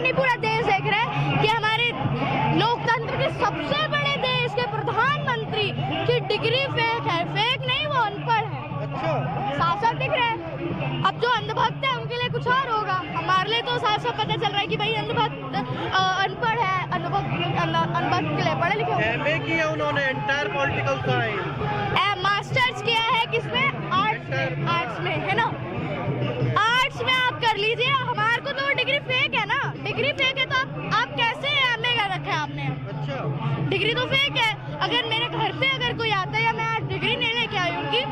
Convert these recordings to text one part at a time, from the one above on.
नहीं पूरा देश देख रहा है कि हमारे लोकतंत्र के सबसे बड़े देश के प्रधानमंत्री की डिग्री फेक है। फेक नहीं, वो अनपढ़ है। अच्छा, साफ साफ दिख रहा है। अब जो अंधभक्त है उनके लिए कुछ और होगा, हमारे लिए तो साफ साफ पता चल रहा है कि भाई अंधभक्त अनपढ़ है, अनभक्त के लिए पढ़े लिखे। एमए किया उन्होंने एंटायर पॉलिटिकल साइंस, मास्टर्स किया है किसमें? आर्ट्स में, है ना। आर्ट्स में आप कर लीजिए, हमारे को तो डिग्री फेक है ना। डिग्री फेक है तो आप कैसे एमए कर रखा है आपने? अच्छा, डिग्री तो फेक है। अगर मेरे घर पे अगर कोई आता है या मैं आज डिग्री नहीं लेके आई उनकी,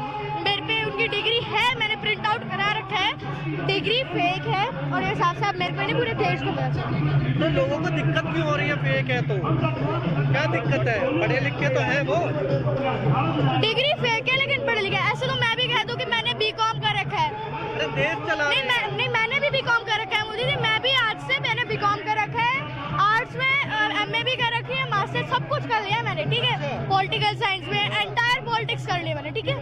मेरे पे उनकी डिग्री है, मैंने प्रिंट आउट करा रखा है, डिग्री फेक है और ये साफ साफ मेरे को नहीं पूरे देश को पता चला। तो लोगों को दिक्कत क्यों हो रही है? फेक है तो क्या दिक्कत है? पढ़े लिखे तो है वो। डिग्री फेक है लेकिन पढ़े लिखे। ऐसे तो मैं भी कह दूं कि मैंने बीकॉम कर रखा है। अरे देश चला नहीं, मैंने भी बीकॉम कर रखा है मोदी जी। मैं भी आज से मैंने बीकॉम कर रखा है, आर्ट्स में एमए भी कर रखी है, मास्टर सब कुछ कर लिया मैंने, ठीक है। पॉलिटिकल साइंस में एंटायर पॉलिटिक्स कर लिया मैंने, ठीक है।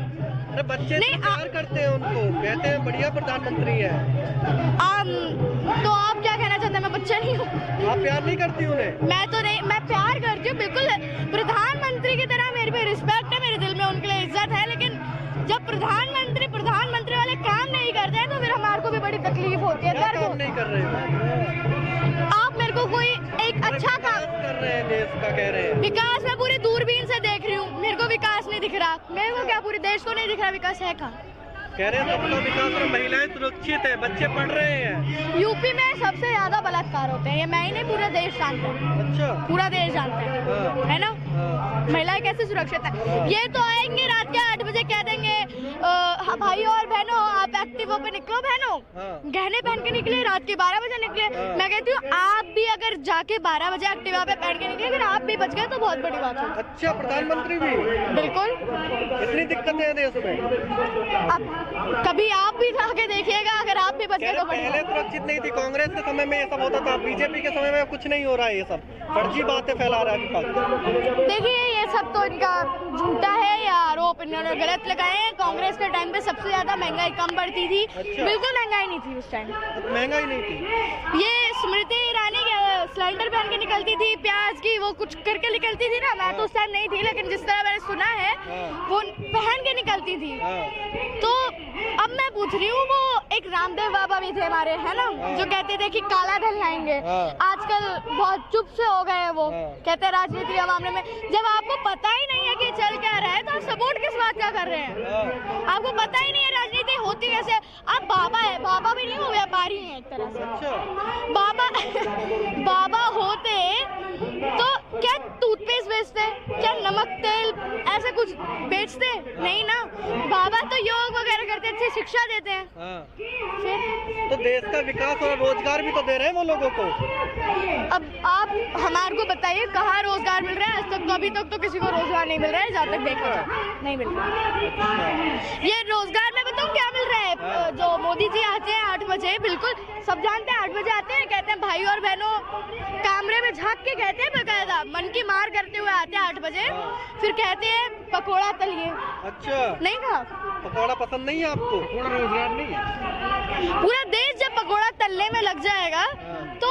अरे बच्चे प्यार करते हैं उनको, कहते हैं बढ़िया प्रधानमंत्री है। तो आप क्या कहना चाहते हैं? मैं बच्चा नहीं हूँ? आप प्यार नहीं करती उन्हें? मैं तो नहीं, मैं प्यार करती हूँ बिल्कुल। प्रधानमंत्री की तरह मेरे पे रिस्पेक्ट है, मेरे दिल में उनके लिए इज्जत है। लेकिन जब प्रधानमंत्री वाले काम नहीं करते हैं तो फिर हमारे को भी बड़ी तकलीफ होती है। क्या काम नहीं कर रहे? आप मेरे को कोई एक अच्छा काम कर रहे हैं, देश का कह रहे हैं। विकास मैं पूरी दूरबीन से देख रही हूँ, मेरे को विकास नहीं दिख रहा। मेरे को क्या, पूरे देश को नहीं दिख रहा विकास है कहाँ? कह रहे हैं सबका विकास और महिलाएं सुरक्षित है, बच्चे पढ़ रहे हैं। यूपी में सबसे ज्यादा बलात्कार होते हैं, ये मैं ही नहीं पूरा देश जानता हूँ। अच्छा, पूरा देश जानता है, है ना। महिलाएं कैसे सुरक्षित है? ये तो आएंगे रात के 8 बजे कह देंगे भाई और बहनों आप एक्टिवा पे निकलो, बहनों गहने पहन के निकले, रात के 12 बजे निकले। मैं कहती हूँ आप भी अगर जाके 12 बजे एक्टिवा पे पहन के निकले, अगर आप भी बच गए तो बहुत बड़ी बात है। अच्छा, प्रधानमंत्री भी? बिल्कुल। इतनी दिक्कतें हैं देश में। अब कभी आप भी जाके देखिएगा, अगर आप भी बच गए तो पहले सुरक्षित नहीं थी, कांग्रेस के समय में ये सब होता था, बीजेपी के समय में कुछ नहीं हो रहा है। ये सब फर्जी बातें फैला रहा है। देखिए ये सब तो इनका झूठा है या आरोप इन्होंने गलत लगाए हैं। कांग्रेस के टाइम पे सबसे ज्यादा महंगाई कम बढ़ती थी। अच्छा। बिल्कुल महंगाई नहीं थी उस टाइम, महंगाई नहीं थी। ये स्मृति ईरानी सिलेंडर पहन के निकलती थी, प्याज की वो कुछ करके निकलती थी ना। मैं तो उस टाइम नहीं थी, लेकिन जिस तरह मैंने सुना है वो पहन के निकलती थी। तो अब मैं पूछ रही हूँ, वो एक रामदेव बाबा भी थे हमारे, है ना, जो कहते थे कि काला धन लाएंगे। आजकल बहुत चुप से हो गए हैं वो, कहते हैं राजनीति के मामले में। जब आपको पता ही नहीं है कि चल क्या रहा है तो आप सपोर्ट किस बात का कर रहे हैं? आपको पता ही नहीं है राजनीति होती कैसे। आप बाबा है, बाबा भी नहीं हो, व्यापारी हैं एक तरह से। बाबा होते तो क्या टूथपेस्ट बेचते, क्या नमक तेल ऐसा कुछ बेचते? नहीं ना। बाबा तो योग वगैरह करते, अच्छी शिक्षा देते हैं। फिर तो देश का विकास और रोजगार भी तो दे रहे हैं वो लोगों को। अब आप हमारे को बताइए कहाँ रोजगार मिल रहा है? आज तक तो अभी तक तो किसी को रोजगार नहीं मिल रहा है, जहाँ तक देखा जाए नहीं मिल रहा। ये रोजगार में बताऊँ क्या मिल रहा है? जो मोदी जी आते हैं 8 बजे, बिल्कुल सब जानते हैं 8 बजे आते हैं, कहते हैं भाई और बहनों, कैमरे में झांक के कहते हैं बकायदा, मन की मार करते हुए आते हैं 8 बजे। फिर कहते हैं पकोड़ा तलिए। अच्छा, नहीं कहा? पकौड़ा पसंद नहीं है आपको? पूरा रोजगार नहीं है। पूरा देश जब पकोड़ा तलने में लग जाएगा तो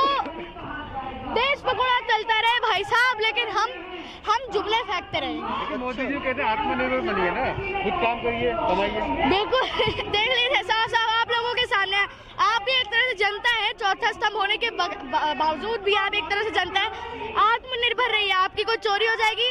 देश पकोड़ा तलता रहे भाई साहब, लेकिन हम जुमले फेंकते रहेंगे। मोदी जी कहते हैं आत्मनिर्भर बनिए ना, खुद काम करिए, कमाइए। बिल्कुल देख लीजिए साफ साफ आप लोगों के सामने। आप भी एक तरह से जनता है, चौथा स्तंभ होने के बावजूद भी आप एक तरह से जनता है। आत्मनिर्भर रहिए। आपकी कोई चोरी हो जाएगी,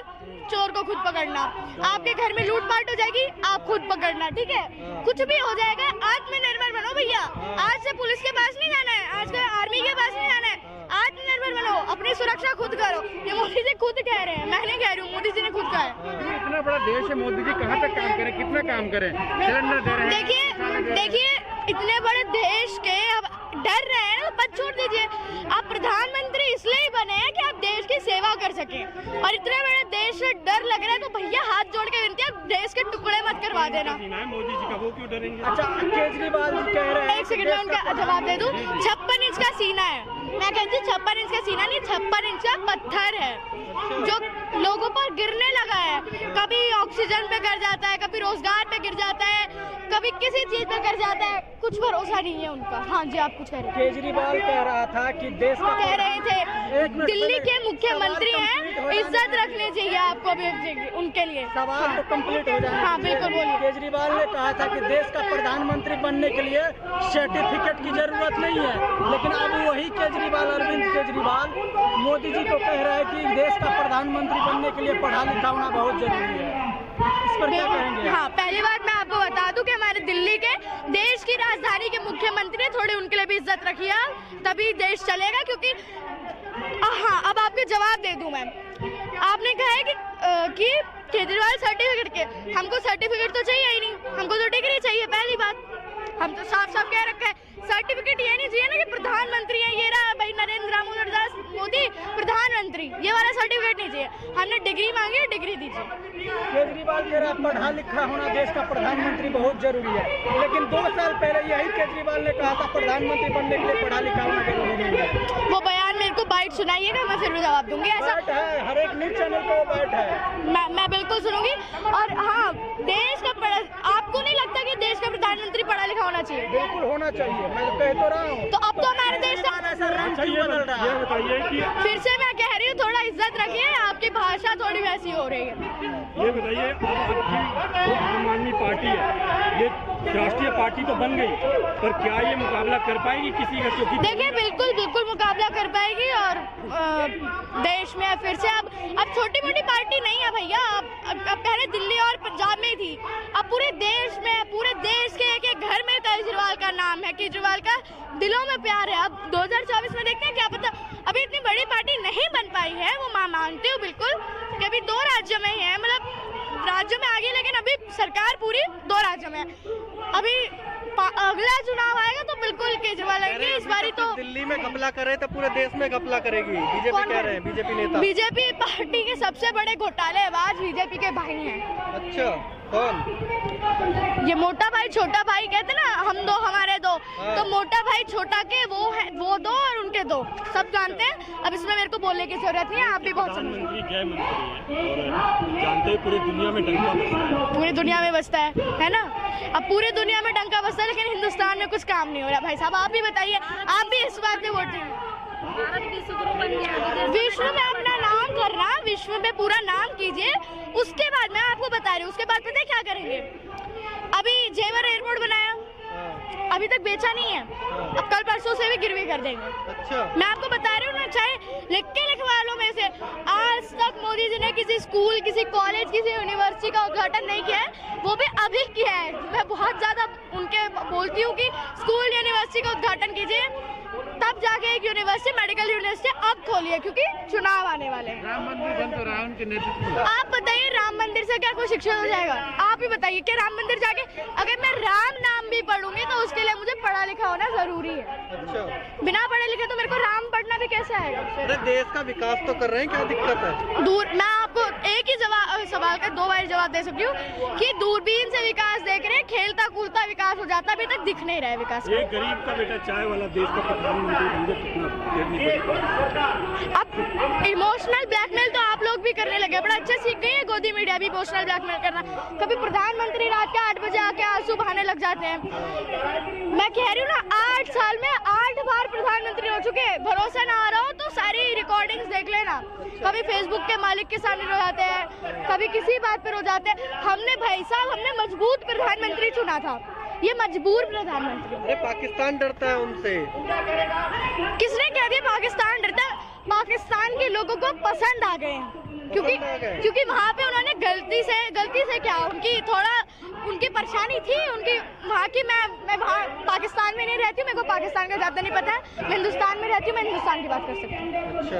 चोर को खुद पकड़ना। आपके घर में लूटपाट हो जाएगी, आप खुद पकड़ना, ठीक है। कुछ भी हो जाएगा, आत्मनिर्भर बनो भैया। आज से पुलिस के पास नहीं जाना है, आज से आर्मी के पास नहीं जाना है। आत्मनिर्भर बनो, अपनी सुरक्षा खुद करो। ये मोदी जी खुद कह रहे हैं, मैं नहीं कह रही हूँ, मोदी जी ने खुद कहा है। इतना बड़ा देश है, मोदी जी कहाँ तक काम करें, कितना काम करें? सिलेंडर दे रहे हैं। देखिए इतने बड़े देश के अब डर रहे हैं, बस छोड़ दीजिए। आप प्रधानमंत्री इसलिए ही बने हैं कि आप देश की सेवा कर सके, और इतने बड़े देश से डर लग रहा है तो भैया हाथ जोड़ के विनती है, देश के टुकड़े मत करवा देना। मोदी जी का वो क्यों डरेंगे? अच्छा, केजरीवाल जी कह रहे हैं, एक सेकंड में उनका जवाब दे दूं। 56 इंच का सीना है, मैं कहती हूँ 56 इंच का सीना नहीं, 56 इंच का पत्थर है। जो लोगों पर गिरने लगा है। कभी ऑक्सीजन पे गिर जाता है, कभी रोजगार पे गिर जाता है, कभी किसी चीज पे गिर जाता है, कुछ भरोसा नहीं है उनका। हाँ जी, आप कुछ कह रहे थे। केजरीवाल कह रहा था कि देश का कह रहे थे दिल्ली के मुख्यमंत्री हैं, इज्जत रखनी चाहिए आपको भी उनके लिए। सवाल तो कंप्लीट हो जाए। हाँ बिल्कुल बोलिए। केजरीवाल ने कहा था कि देश का प्रधानमंत्री बनने के लिए सर्टिफिकेट की जरूरत नहीं है, लेकिन अब वही केजरीवाल, अरविंद केजरीवाल मोदी जी को कह रहा है कि देश का प्रधानमंत्री बनने के लिए पढ़ा लिखा होना बहुत जरूरी है। इस पर क्या कहेंगे? हाँ, पहली बात मैं आपको बता दूं कि हमारे दिल्ली के देश की राजधानी के मुख्यमंत्री, थोड़ी उनके लिए भी इज्जत रखिए आप, तभी देश चलेगा। क्योंकि हाँ, अब आपको जवाब दे दूं मैं। आपने कहा है कि केजरीवाल सर्टिफिकेट के, हमको सर्टिफिकेट तो चाहिए ही नहीं, हमको तो डिग्री चाहिए। पहली बात हम तो साफ साफ कह रखा है, सर्टिफिकेट ये नहीं चाहिए ना कि प्रधानमंत्री है, ये रहा भाई नरेंद्र दामोदर दास मोदी प्रधानमंत्री, ये वाला सर्टिफिकेट नहीं चाहिए। हमने डिग्री मांगी है, डिग्री दीजिए। केजरीवाल कह रहा है पढ़ा लिखा होना देश का प्रधानमंत्री बहुत जरूरी है, लेकिन 2 साल पहले यही केजरीवाल ने कहा था प्रधानमंत्री बनने के लिए पढ़ा लिखा होना जरूरी नहीं है। वो बयान मेरे को बाइट सुनाइएगा, मैं फिर जवाब दूंगी। ऐसा है, हर एक न्यूज चैनल को बाइट है। मैं बिल्कुल सुनूंगी। और हाँ, देश का आपको नहीं लगता कि देश का प्रधानमंत्री पढ़ा लिखा होना चाहिए? बिल्कुल होना चाहिए, मैं कह तो रहा हूँ। तो अब तो हमारे देश का ये बताइए कि फिर से मैं कह रही हूँ, थोड़ा इज्जत रखिए, आपकी भाषा थोड़ी वैसी हो रही है। ये बताइए, अब आपकी आम आदमी पार्टी है, ये राष्ट्रीय पार्टी तो बन गई, पर क्या ये मुकाबला कर पाएगी किसी का? क्योंकि देखिए बिल्कुल मुकाबला कर पाएगी। और देश में फिर से अब छोटी मोटी पार्टी नहीं है भैया। अब पहले दिल्ली और पंजाब में थी, अब पूरे देश में, पूरे देश के एक घर में केजरीवाल का नाम है, केजरीवाल का दिलों में प्यार है। अब 2024 में देखते हैं, क्या पता अभी इतनी बड़ी पार्टी नहीं बन पाई है, वो मैं मानती हूँ बिल्कुल कि अभी 2 राज्यों में है, मतलब राज्यों में आगे, लेकिन अभी सरकार पूरी 2 राज्यों में है। अभी अगला चुनाव आएगा तो बिल्कुल केजरीवाल आएंगे। इस बारी तो दिल्ली में घपला कर रहे थे, पूरे देश में घपला करेगी बीजेपी, कह रहे हैं बीजेपी नेता। बीजेपी पार्टी के सबसे बड़े घोटालेबाज बीजेपी के भाई हैं। अच्छा, कौन? ये मोटा भाई छोटा भाई कहते ना, हम 2 हमारे 2, तो मोटा भाई छोटा के वो है, वो 2 और उनके 2, सब जानते हैं। अब इसमें मेरे को बोलने की जरूरत नहीं है, आप भी बहुत प्रधानमंत्री गृह मंत्री है और जानते हैं पूरी दुनिया में डंका बजता है। पूरी दुनिया में बसता है ना? अब पूरी दुनिया में डंका बसता है, लेकिन हिंदुस्तान में कुछ काम नहीं हो रहा। भाई साहब आप भी बताइए, आप भी इस बात पे वोट देंगे? विश्व में अपना नाम करना, विश्व में पूरा नाम कीजिए, उसके बाद मैं आपको बता रही हूँ, उसके बाद पता है क्या करेंगे? अभी जेवर एयरपोर्ट बनाया, अभी तक बेचा नहीं है, अब कल परसों से भी गिरवी कर देंगे। अच्छा, मैं आपको बता रही हूँ ना, चाहे लिख के लिखवालों में से आज तक मोदी जी ने किसी स्कूल, किसी कॉलेज, किसी यूनिवर्सिटी का उद्घाटन नहीं किया है, वो भी अभी किया है। मैं बहुत ज्यादा उनके बोलती हूँ कि स्कूल, यूनिवर्सिटी का उद्घाटन कीजिए, तब जाके एक यूनिवर्सिटी, मेडिकल यूनिवर्सिटी अब खोलिए, क्योंकि चुनाव आने वाले हैं। राम मंदिर बन तो रहा है उनके नेतृत्व में। आप बताइए, राम मंदिर से क्या कोई शिक्षित हो जाएगा? आप ही बताइए कि राम मंदिर जाके अगर मैं राम नाम भी पढ़ूंगी तो उसके लिए मुझे पढ़ा लिखा होना जरूरी है। अच्छा, बिना पढ़े लिखे तो मेरे को राम पढ़ना भी कैसे आएगा? अरे देश का विकास तो कर रहे हैं, क्या दिक्कत है? मैं आपको एक ही सवाल का 2 बार जवाब दे सकती हूँ कि दूरबीन से विकास देख रहे हैं, खेलता कूदता विकास हो जाता, अभी तक दिख नहीं रहा है विकास। एक गरीब का बेटा चाय वाला देश का प्रधानमंत्री बन गया, कितना अब इमोशनल ब्लैकमेल तो आप लोग भी करने लगे, बड़ा अच्छा सीख गई है गोदी मीडिया भी इमोशनल ब्लैकमेल करना। कभी प्रधानमंत्री रात के 8 बजे आके आंसू बहाने लग जाते हैं। मैं कह रही हूँ ना, 8 साल में 8 बार प्रधानमंत्री हो चुके हैं। भरोसा ना आ रहा हो तो सारी रिकॉर्डिंग्स देख लेना। कभी फेसबुक के मालिक के सामने रो जाते हैं, कभी किसी बात पे रो जाते हैं। हमने भाई साहब, हमने मजबूत प्रधानमंत्री चुना था, ये मजबूर प्रधानमंत्री। अरे पाकिस्तान डरता है उनसे। किसने कह दिया पाकिस्तान डरता है? पाकिस्तान के लोगों को पसंद आ गए हैं, क्योंकि वहाँ पे उन्होंने गलती से क्या, उनकी परेशानी थी उनकी वहाँ की। मैं वहाँ पाकिस्तान में नहीं रहती हूँ, मेरे को पाकिस्तान का ज़्यादा नहीं पता है। मैं हिंदुस्तान में रहती हूँ, मैं हिंदुस्तान की बात कर सकती हूँ। अच्छा,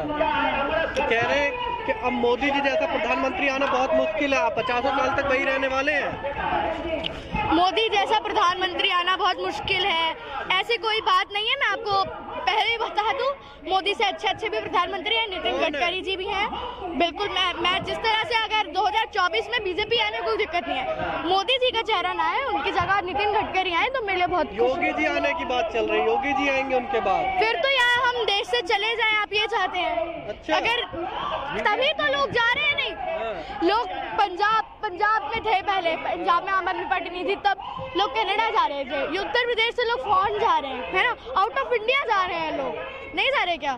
तो कह रहे हैं कि अब मोदी जी जैसा प्रधानमंत्री आना बहुत मुश्किल है, आप 50 साल तक वही रहने वाले हैं। मोदी जैसा प्रधानमंत्री आना बहुत मुश्किल है, ऐसी कोई बात नहीं है। मैं आपको पहले ही बता दूं, मोदी से अच्छे भी प्रधानमंत्री हैं, नितिन गडकरी जी भी हैं। बिल्कुल मैं जिस तरह से अगर 2024 में बीजेपी आने कोई दिक्कत नहीं है, मोदी जी का चेहरा ना है, उनकी जगह नितिन गडकरी आए तो मेरे बहुत खुशी योगी जी आने की बात चल रही है, योगी जी आएंगे उनके बाद। फिर तो यार हम देश से चले जाएं, आप ये चाहते हैं? अच्छा। अगर तभी तो लोग जा रहे हैं। नहीं, लोग पंजाब में थे पहले, पंजाब में आम आदमी पार्टी नहीं थी, तब लोग कनाडा जा रहे थे। ये उत्तर प्रदेश से लोग फॉरेन जा रहे हैं, है ना, आउट ऑफ इंडिया जा रहे हैं लोग, नहीं जा रहे क्या?